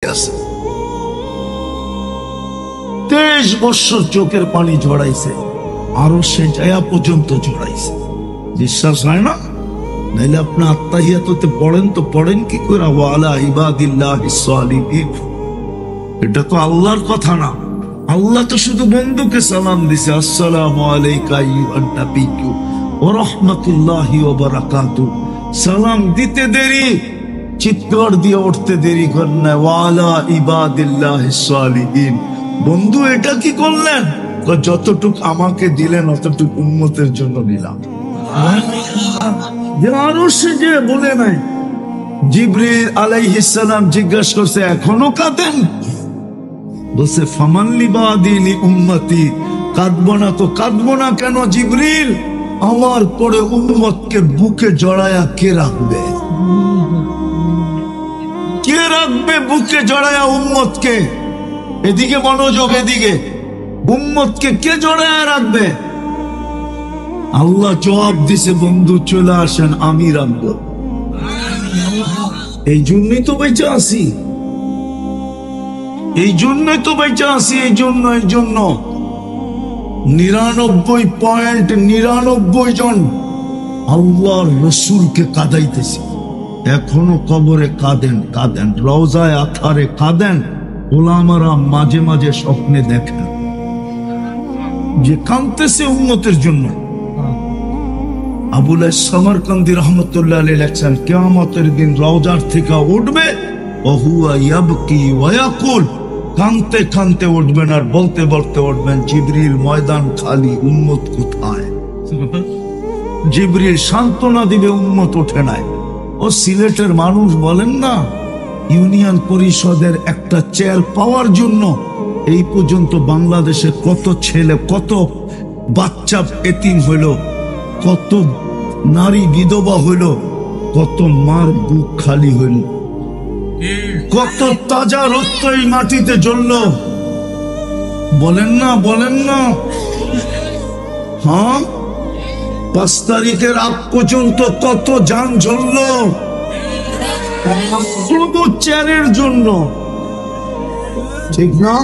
গেছে। 23 বছর চোখের পানি ঝরাইছে, আরো সে জায়গা পর্যন্ত ঝরাইছে। বিশ্বাস হয় না? নাইলে আপনি আত্তাহিয়াতুতে পড়েন তো পড়েন কি করে ওয়ালা ইবাদিল্লাহিস সালিহিন। এটা তো আল্লাহর কথা না। আল্লাহ তো শুধু বন্ধুকে সালাম দিছে, আসসালামু আলাইকা আইয়ুহান নাবিয়্যু ওয়া রাহমাতুল্লাহি ওয়া বারাকাতুহু। সালাম দিতে দেরি, চিৎকার দিয়ে উঠতে দেরি করেন না, ওয়ালা ইবাদিল্লাহিস সালিহিন। বন্ধু এটা কি করলেন? যতটুক আমাকে দিলেন অতটুক উম্মতের জন্য দিলাম। আরো সে যে বলে নাই, জিবরিল আলাইহিস সালাম জিজ্ঞাসা করছে এখনো কাঁদেন? বলছে ফামান লিবাদি লি উম্মতি, কাঁদবো না তো কাঁদবো না কেন জিবরিল? আমার পরে উম্মতকে বুকে জড়ায়া কে রাখবে? কে রাখবে বুকে জড়ায়া উম্মতকে? এদিকে মনোযোগ, এদিকে। উম্মতকে কে জড়ায়া রাখবে? আল্লাহ জবাব দিছে, বন্ধু চলে আসেন, আমি রাখবো। এই জন্যই তো বেঁচে আছি, এই জন্যই তো বেঁচে আছি, এই জন্য 99.99 জন আল্লাহর রসুলকে কাঁদাইতেছি। এখনো কবরে কাঁদেন, কাঁদেন, রওজায় আথারে কাঁদেন। ওলামারা মাঝে মাঝে স্বপ্নে দেখেন যে কাঁদতেছে উম্মতের জন্য। আবুল সামারকান্দি রহমতুল্লাহ আলাইহি লেখেন, কিয়ামতের দিন রওজার থেকে উঠবে, ওহুয়া ইয়াবকি ওয়া ইয়াকুল, কাঁদতে কাঁদতে উঠবেন আর বলতে বলতে উঠবেন, জিবরিল ময়দান খালি, উম্মত কোথায়? জিবরিল সান্ত্বনা দিবে, উম্মত ওঠে নাই। ও সিলেটের মানুষ বলেন না, ইউনিয়ন পরিষদের একটা চেয়ার পাওয়ার জন্য এই পর্যন্ত বাংলাদেশে কত ছেলে, কত বাচ্চা এতিম হইল, কত নারী বিধবা হইল, কত মার বুক খালি হইল, কত তাজা রক্ত এই মাটিতে জ্বলল। বলেন না, বলেন না? হ্যাঁ, 5 তারিখের আগ পর্যন্ত কত জান জ্বলল শুধু চেয়ারের জন্য, ঠিক না?